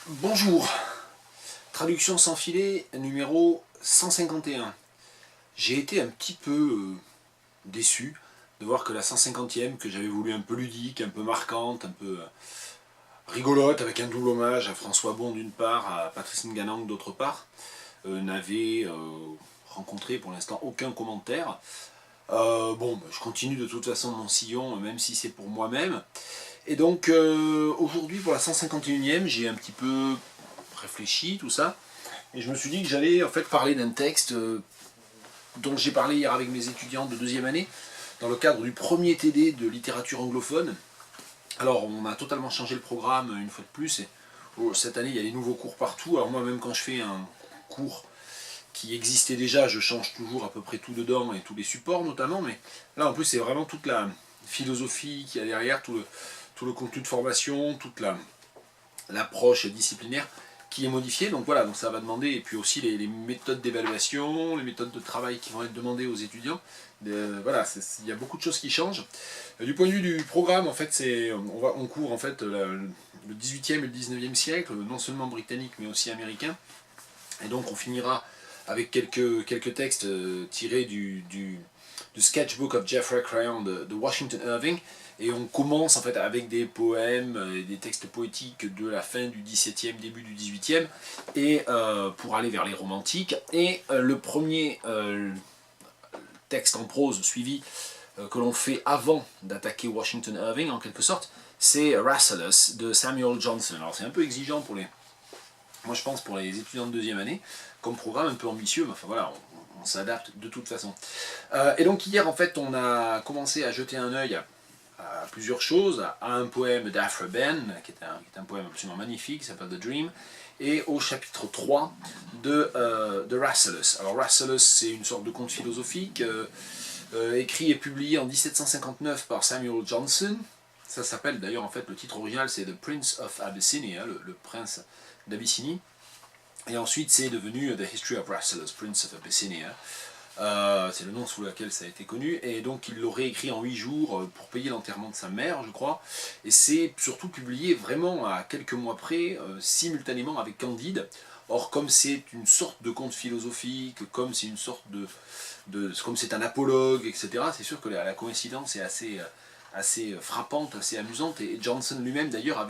Bonjour, traduction sans filet numéro 151. J'ai été un petit peu déçu de voir que la 150e, que j'avais voulu un peu ludique, un peu marquante, un peu rigolote, avec un double hommage à François Bon d'une part, à Patrice Nganang d'autre part, n'avait rencontré pour l'instant aucun commentaire. Je continue de toute façon mon sillon, même si c'est pour moi-même. Et donc aujourd'hui pour la 151e, j'ai un petit peu réfléchi, tout ça, et je me suis dit que j'allais en fait parler d'un texte dont j'ai parlé hier avec mes étudiants de deuxième année, dans le cadre du premier TD de littérature anglophone. Alors on a totalement changé le programme une fois de plus, et cette année il y a des nouveaux cours partout. Alors moi même quand je fais un cours qui existait déjà, je change toujours à peu près tout dedans, et tous les supports notamment, mais là en plus c'est vraiment toute la philosophie qu'il y a derrière, tout le contenu de formation, toute l'approche disciplinaire qui est modifiée. Donc voilà, donc ça va demander, et puis aussi les méthodes d'évaluation, les méthodes de travail qui vont être demandées aux étudiants. Voilà, il y a beaucoup de choses qui changent. Du point de vue du programme, en fait, on court en fait le 18e et le 19e siècle, non seulement britannique mais aussi américain. Et donc on finira avec quelques textes tirés du Sketchbook of Jeffrey Crayon de Washington Irving. Et on commence en fait avec des poèmes et des textes poétiques de la fin du XVIIe, début du XVIIIe, et pour aller vers les romantiques. Et le premier texte en prose suivi que l'on fait avant d'attaquer Washington Irving, en quelque sorte, c'est Rasselas de Samuel Johnson. Alors c'est un peu exigeant pour moi je pense pour les étudiants de deuxième année, comme programme un peu ambitieux, mais enfin voilà, on s'adapte de toute façon. Et donc hier en fait on a commencé à jeter un œil à plusieurs choses, à un poème d'Aphra Behn, qui est un poème absolument magnifique, qui s'appelle The Dream, et au chapitre 3 de Rasselas. Alors Rasselas, c'est une sorte de conte philosophique, écrit et publié en 1759 par Samuel Johnson. Ça s'appelle d'ailleurs, en fait, le titre original, c'est The Prince of Abyssinia, le prince d'Abyssinie. Et ensuite, c'est devenu The History of Rasselas, Prince of Abyssinia. C'est le nom sous lequel ça a été connu, et donc il l'aurait écrit en 8 jours pour payer l'enterrement de sa mère, je crois, et c'est surtout publié vraiment à quelques mois près, simultanément avec Candide. Or, comme c'est une sorte de conte philosophique, comme c'est une sorte comme c'est un apologue, etc., c'est sûr que la coïncidence est assez frappante, assez amusante, et Johnson lui-même d'ailleurs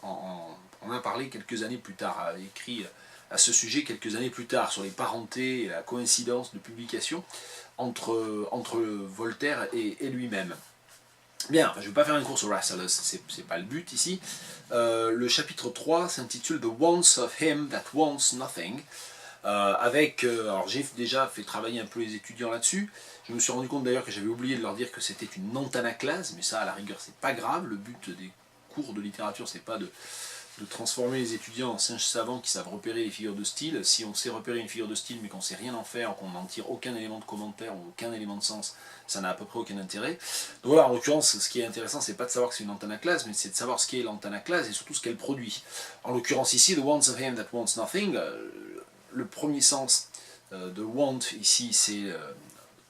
en a parlé quelques années plus tard, a écrit à ce sujet quelques années plus tard, sur les parentés et la coïncidence de publication entre Voltaire et lui-même. Bien, enfin, je ne vais pas faire un cours sur Rasselas, c'est pas le but ici. Le chapitre 3 s'intitule The Wants of Him That Wants Nothing. Alors j'ai déjà fait travailler un peu les étudiants là-dessus. Je me suis rendu compte d'ailleurs que j'avais oublié de leur dire que c'était une antanaclase, mais ça à la rigueur c'est pas grave. Le but des cours de littérature c'est pas de transformer les étudiants en singes savants qui savent repérer les figures de style. Si on sait repérer une figure de style mais qu'on ne sait rien en faire, qu'on n'en tire aucun élément de commentaire ou aucun élément de sens, ça n'a à peu près aucun intérêt. Donc voilà, en l'occurrence, ce qui est intéressant, c'est pas de savoir que c'est une antanaclase, mais c'est de savoir ce qu'est l'antanaclase et surtout ce qu'elle produit. En l'occurrence ici, The Wants of Him That Wants Nothing, le premier sens de want ici,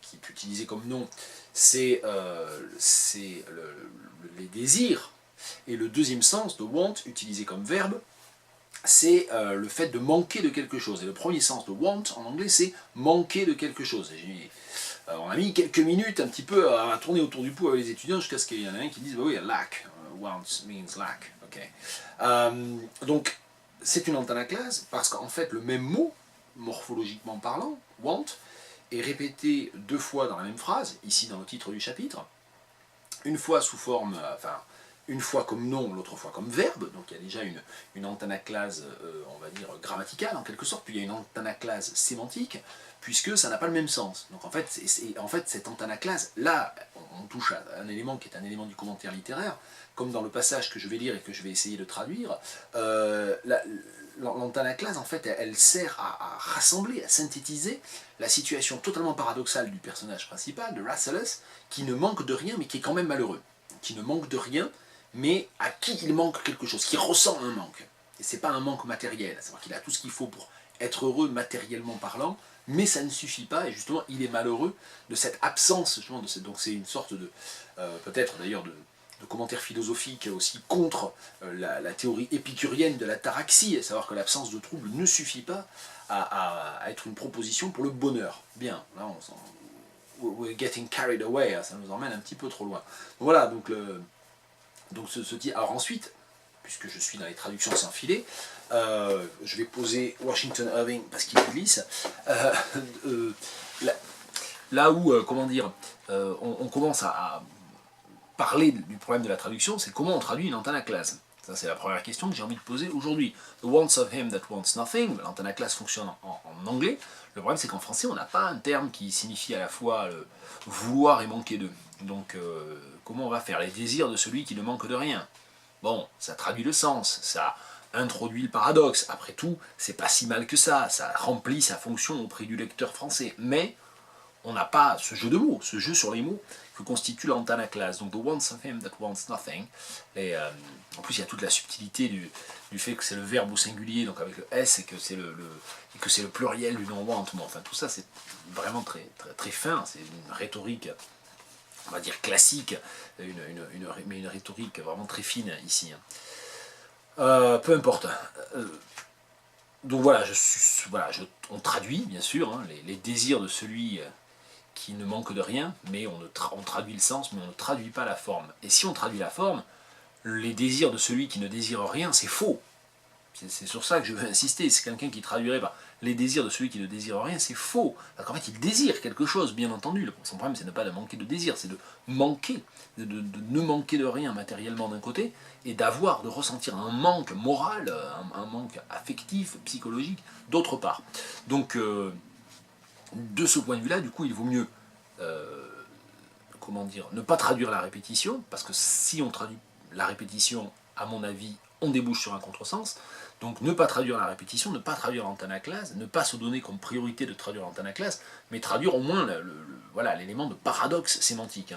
qui est utilisé comme nom, c'est les désirs. Et le deuxième sens de want, utilisé comme verbe, c'est le fait de manquer de quelque chose. Et le premier sens de want en anglais, c'est manquer de quelque chose. On a mis quelques minutes un petit peu à tourner autour du pot avec les étudiants jusqu'à ce qu'il y en ait un qui dise bah oui, lack, want means lack. Okay. Donc c'est une antanaclase parce qu'en fait le même mot, morphologiquement parlant, want, est répété deux fois dans la même phrase, ici dans le titre du chapitre, une fois sous forme, une fois comme nom, l'autre fois comme verbe, donc il y a déjà une antanaclase, on va dire, grammaticale en quelque sorte, puis il y a une antanaclase sémantique, puisque ça n'a pas le même sens. Donc en fait, cette antanaclase, là, on touche à un élément qui est un élément du commentaire littéraire, comme dans le passage que je vais lire et que je vais essayer de traduire, l'antanaclase, en fait, elle sert à rassembler, à synthétiser la situation totalement paradoxale du personnage principal, de Rasselas, qui ne manque de rien, mais qui est quand même malheureux. Qui ne manque de rien, mais à qui il manque quelque chose, qui ressent un manque. Et c'est pas un manque matériel, à savoir qu'il a tout ce qu'il faut pour être heureux matériellement parlant, mais ça ne suffit pas, et justement il est malheureux de cette absence, justement, donc c'est une sorte de, peut-être d'ailleurs de commentaires philosophiques aussi contre la théorie épicurienne de l'ataraxie, à savoir que l'absence de trouble ne suffit pas à être une proposition pour le bonheur. Bien, là we're getting carried away, ça nous emmène un petit peu trop loin. Voilà, donc alors ensuite, puisque je suis dans les traductions sans filet, je vais poser Washington Irving parce qu'il est glisse. Là où, on commence à parler du problème de la traduction, c'est comment on traduit une antanaclase. Ça, c'est la première question que j'ai envie de poser aujourd'hui. The wants of him that wants nothing, l'antanaclase fonctionne en anglais. Le problème, c'est qu'en français, on n'a pas un terme qui signifie à la fois vouloir et manquer d'eux. Donc, comment on va faire? Les désirs de celui qui ne manque de rien. Bon, ça traduit le sens, ça introduit le paradoxe. Après tout, c'est pas si mal que ça remplit sa fonction auprès du lecteur français. Mais on n'a pas ce jeu de mots, ce jeu sur les mots que constitue l'antanaclase. Donc, the wants of him that wants nothing. Et en plus, il y a toute la subtilité du fait que c'est le verbe au singulier, donc avec le S, et que c'est le pluriel du nom want. Bon, enfin, tout ça, c'est vraiment très, très, très fin. C'est une rhétorique, on va dire classique, mais une rhétorique vraiment très fine ici. Peu importe. Donc voilà, on traduit, bien sûr, hein, les désirs de celui qui ne manque de rien, mais on traduit le sens, mais on ne traduit pas la forme. Et si on traduit la forme, les désirs de celui qui ne désire rien, c'est faux. C'est sur ça que je veux insister. C'est quelqu'un qui traduirait par les désirs de celui qui ne désire rien, c'est faux. Parce qu'en fait, il désire quelque chose, bien entendu. Son problème, c'est de ne pas de manquer de désir, c'est de manquer, de ne manquer de rien matériellement d'un côté, et de ressentir un manque moral, un manque affectif, psychologique, d'autre part. Donc, de ce point de vue-là, du coup, il vaut mieux ne pas traduire la répétition, parce que si on traduit la répétition, à mon avis, on débouche sur un contresens. Donc ne pas traduire la répétition, ne pas traduire l'antanaclase, ne pas se donner comme priorité de traduire l'antanaclase, mais traduire au moins l'élément de paradoxe sémantique.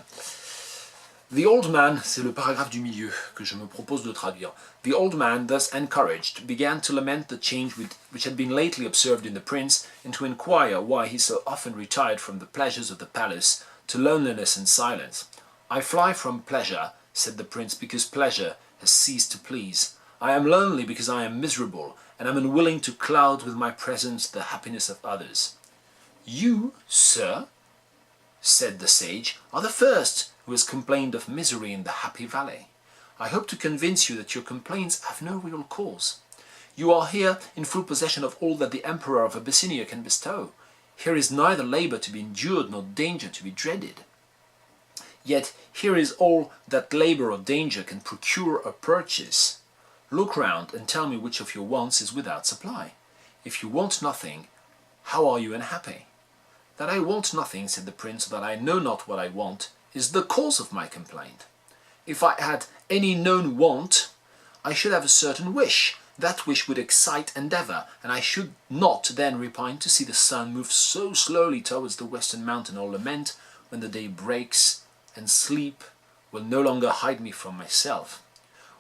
The old man, c'est le paragraphe du milieu que je me propose de traduire. The old man, thus encouraged, began to lament the change which had been lately observed in the prince, and to inquire why he so often retired from the pleasures of the palace to loneliness and silence. I fly from pleasure, said the prince, because pleasure has ceased to please. I am lonely because I am miserable, and am unwilling to cloud with my presence the happiness of others. You, sir, said the sage, are the first who has complained of misery in the happy valley. I hope to convince you that your complaints have no real cause. You are here in full possession of all that the Emperor of Abyssinia can bestow. Here is neither labour to be endured nor danger to be dreaded. Yet here is all that labour or danger can procure or purchase. Look round and tell me which of your wants is without supply. If you want nothing, how are you unhappy? That I want nothing, said the prince, that I know not what I want, is the cause of my complaint. If I had any known want, I should have a certain wish. That wish would excite endeavour, and I should not then repine to see the sun move so slowly towards the western mountain, or lament when the day breaks, and sleep will no longer hide me from myself.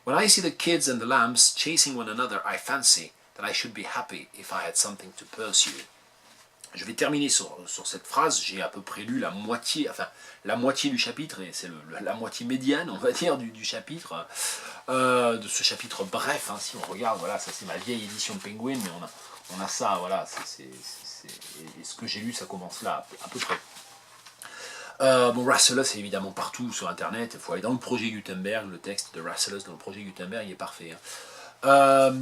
When I see the kids and the lambs chasing one another, I fancy that I should be happy if I had something to pursue. Je vais terminer sur cette phrase, j'ai à peu près lu la moitié du chapitre, et c'est la moitié médiane, on va dire, du chapitre, de ce chapitre bref, hein, si on regarde, voilà, ça c'est ma vieille édition de Penguin, mais on a ça, voilà, et ce que j'ai lu, ça commence là, à peu près. Rasselas, c'est évidemment partout sur internet, il faut aller dans le projet Gutenberg, le texte de Rasselas dans le projet Gutenberg, il est parfait. Hein.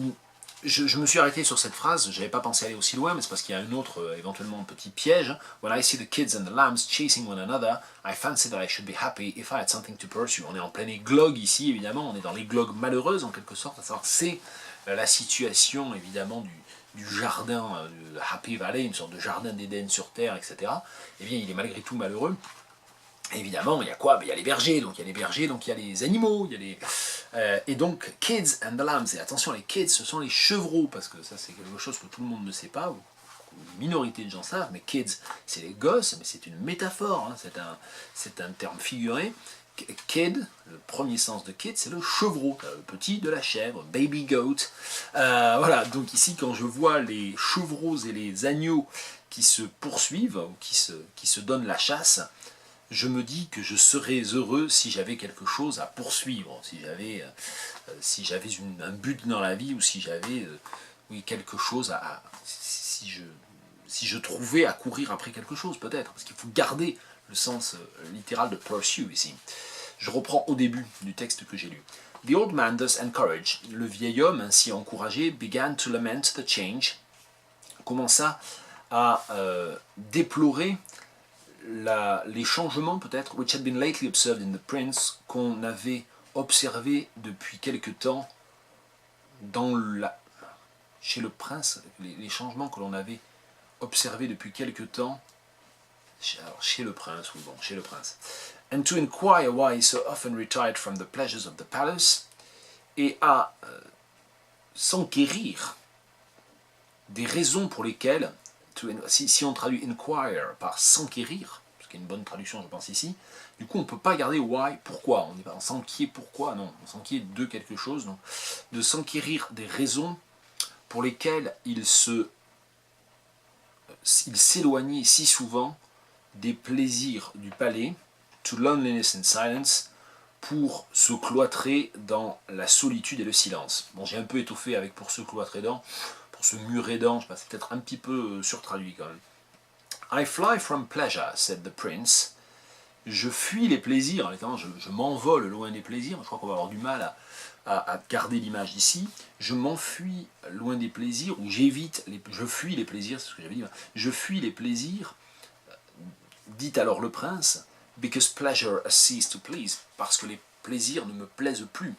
Je me suis arrêté sur cette phrase, j'avais pas pensé aller aussi loin, mais c'est parce qu'il y a un autre, éventuellement, petit piège. When I see the kids and the lambs chasing one another, I fancy that I should be happy if I had something to pursue. On est en plein églogue ici, évidemment, on est dans l'églogue malheureuse, en quelque sorte, à savoir c'est la situation, évidemment, du jardin de Happy Valley, une sorte de jardin d'Éden sur Terre, etc. Eh bien, il est malgré tout malheureux. Évidemment, il y a quoi? Il y a les bergers, donc il y a les animaux, il y a les... et donc, kids and the lambs, et attention, les kids, ce sont les chevreaux, parce que ça c'est quelque chose que tout le monde ne sait pas, ou une minorité de gens savent, mais kids, c'est les gosses, mais c'est une métaphore, hein, c'est un terme figuré. Kid, le premier sens de kid, c'est le chevreau, le petit de la chèvre, baby goat. Voilà, donc ici, quand je vois les chevreaux et les agneaux qui se poursuivent, ou qui se donnent la chasse, je me dis que je serais heureux si j'avais quelque chose à poursuivre, si j'avais un but dans la vie, ou si j'avais oui, quelque chose si je trouvais à courir après quelque chose, peut-être, parce qu'il faut garder le sens littéral de pursue ici. Je reprends au début du texte que j'ai lu. The old man thus encouraged, le vieil homme ainsi encouragé, began to lament the change, commença à déplorer les changements peut-être, which had been lately observed in the prince, qu'on avait observé depuis quelque temps chez le prince, les changements que l'on avait observés depuis quelque temps chez le prince, oui bon, chez le prince. And to inquire why he so often retired from the pleasures of the palace, et à s'enquérir des raisons pour lesquelles, si on traduit inquire par s'enquérir, ce qui est une bonne traduction je pense ici, du coup on ne peut pas garder why, pourquoi, on s'enquiert pourquoi, non, on s'enquiert de quelque chose, non, de s'enquérir des raisons pour lesquelles il s'éloignait si souvent des plaisirs du palais, to loneliness and silence, pour se cloîtrer dans la solitude et le silence. Bon, j'ai un peu étoffé avec pour se cloîtrer dans, pour se murer dans, je sais pas, c'est peut-être un petit peu surtraduit quand même. I fly from pleasure, said the prince. Je fuis les plaisirs, je m'envole loin des plaisirs, je crois qu'on va avoir du mal à garder l'image d'ici. Je m'enfuis loin des plaisirs, ou je fuis les plaisirs, c'est ce que j'avais dit, je fuis les plaisirs, dit alors le prince, because pleasure has ceased to please, parce que les plaisirs ne me plaisent plus.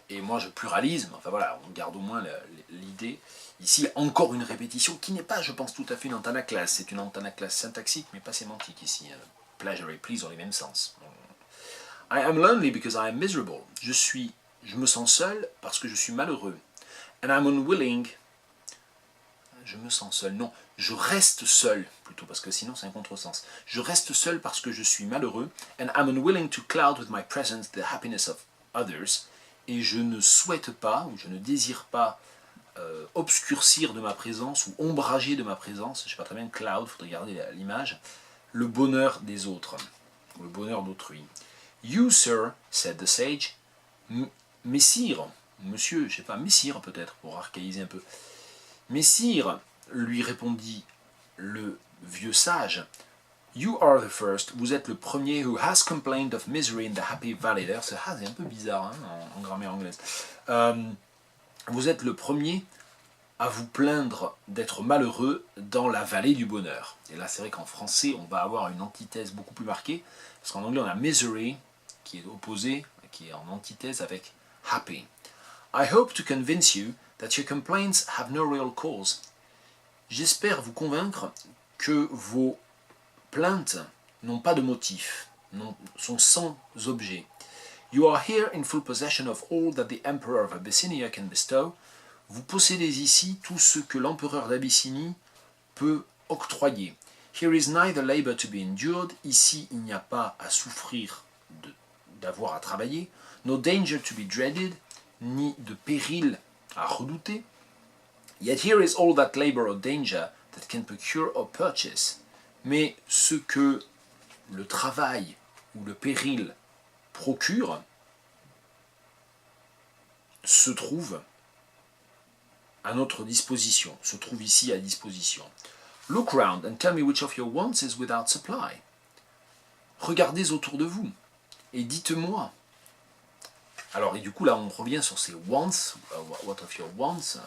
Et moi je pluralise, enfin voilà, on garde au moins l'idée. Ici, encore une répétition qui n'est pas, je pense, tout à fait une antanaclase. C'est une antanaclase syntaxique, mais pas sémantique ici. Pleasure et please ont les mêmes sens. I am lonely because I am miserable. Je me sens seul parce que je suis malheureux. And I'm unwilling. Je me sens seul. Non, je reste seul, plutôt, parce que sinon c'est un contresens. Je reste seul parce que je suis malheureux. And I'm unwilling to cloud with my presence the happiness of others. Et je ne souhaite pas, ou je ne désire pas, obscurcir de ma présence, ou ombrager de ma présence, je ne sais pas très bien, cloud, il faudrait garder l'image, le bonheur des autres, ou le bonheur d'autrui. You, sir, said the sage, messire, monsieur, je ne sais pas, messire peut-être, pour archaïser un peu. Messire, lui répondit le vieux sage, you are the first, vous êtes le premier who has complained of misery in the happy valley. D'ailleurs, ce has est un peu bizarre hein, en grammaire anglaise. Vous êtes le premier à vous plaindre d'être malheureux dans la vallée du bonheur. Et là, c'est vrai qu'en français, on va avoir une antithèse beaucoup plus marquée, parce qu'en anglais, on a misery, qui est opposé, qui est en antithèse avec happy. I hope to convince you that your complaints have no real cause. J'espère vous convaincre que vos plaintes n'ont pas de motif, sont sans objet. You are here in full possession of all that the Emperor of Abyssinia can bestow. Vous possédez ici tout ce que l'empereur d'Abyssinie peut octroyer. Here is neither labor to be endured. Ici, il n'y a pas à souffrir d'avoir à travailler. No danger to be dreaded. Ni de péril à redouter. Yet here is all that labor or danger that can procure or purchase. Mais ce que le travail ou le péril procure se trouve à notre disposition, se trouve ici à disposition. Look round and tell me which of your wants is without supply. Regardez autour de vous et dites-moi. Alors, et du coup, là, on revient sur ces wants, what of your wants,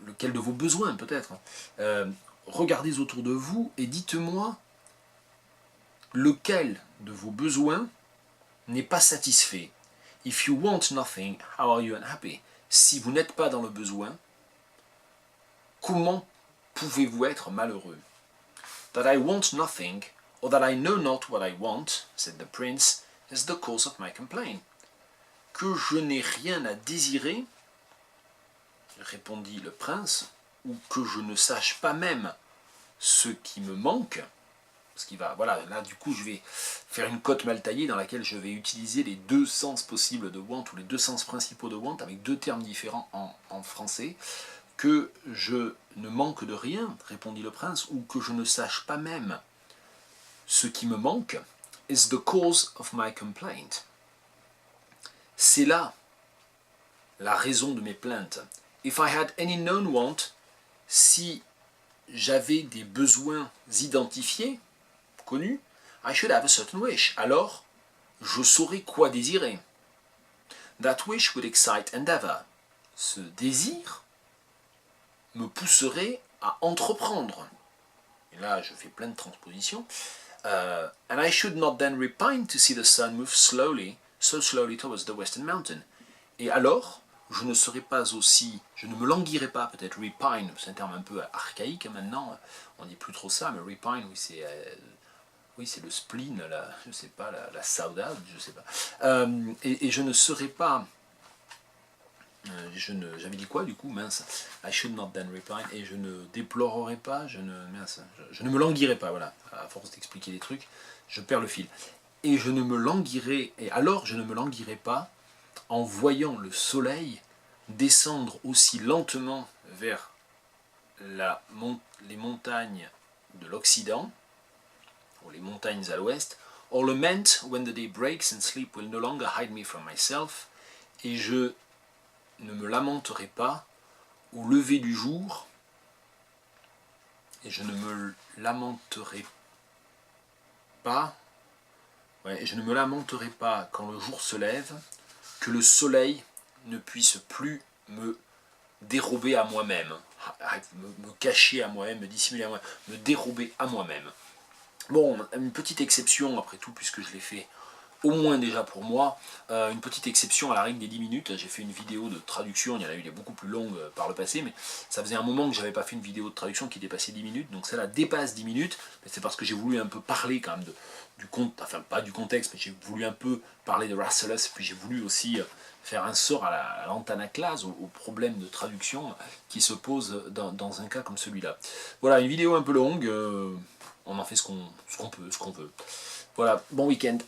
lequel de vos besoins, peut-être. Regardez autour de vous et dites-moi lequel de vos besoins n'est pas satisfait. If you want nothing, how are you unhappy? Si vous n'êtes pas dans le besoin, comment pouvez-vous être malheureux? That I want nothing, or that I know not what I want, said the prince, is the cause of my complaint. Que je n'ai rien à désirer, répondit le prince, ou que je ne sache pas même ce qui me manque, parce qu'il va, voilà, là du coup je vais faire une cote mal taillée dans laquelle je vais utiliser les deux sens possibles de want, ou les deux sens principaux de want, avec deux termes différents en français. que je ne manque de rien, répondit le prince, ou que je ne sache pas même ce qui me manque, is the cause of my complaint. C'est là la raison de mes plaintes. If I had any known want, si j'avais des besoins identifiés, connus, I should have a certain wish. Alors, je saurais quoi désirer. That wish would excite endeavor. Ce désir me pousserait à entreprendre. Et là, je fais plein de transpositions. And I should not then repine to see the sun move slowly, so slowly towards the western mountain. Et alors, je ne serais pas aussi, je ne me languirais pas, peut-être repine, c'est un terme un peu archaïque maintenant, on dit plus trop ça, mais repine, oui c'est le spleen, je sais pas, la saudade, je sais pas. Et je ne serais pas, j'avais dit quoi du coup, mince, I should not then repine, et je ne déplorerais pas, je ne me languirais pas, voilà, à force d'expliquer les trucs, je perds le fil. Et je ne me languirais, et alors je ne me languirais pas en voyant le soleil descendre aussi lentement vers les montagnes de l'Occident, ou les montagnes à l'ouest, or lament when the day breaks and sleep will no longer hide me from myself, et je ne me lamenterai pas au lever du jour, et je ne me lamenterai pas, je ne me lamenterai pas quand le jour se lève, que le soleil ne puisse plus me dérober à moi-même, me cacher à moi-même, me dissimuler à moi-même, me dérober à moi-même. Bon, une petite exception, après tout, puisque je l'ai fait au moins déjà pour moi, une petite exception à la règle des 10 minutes. J'ai fait une vidéo de traduction, il y en a eu des beaucoup plus longues par le passé, mais ça faisait un moment que je n'avais pas fait une vidéo de traduction qui dépassait 10 minutes, donc celle-là dépasse 10 minutes, mais c'est parce que j'ai voulu un peu parler quand même enfin pas du contexte, mais j'ai voulu un peu parler de Rasselas, et puis j'ai voulu aussi faire un sort à l'antanaclase, au problème de traduction qui se pose dans un cas comme celui-là. Voilà, une vidéo un peu longue, on en fait ce qu'on peut, ce qu'on veut. Voilà, bon week-end.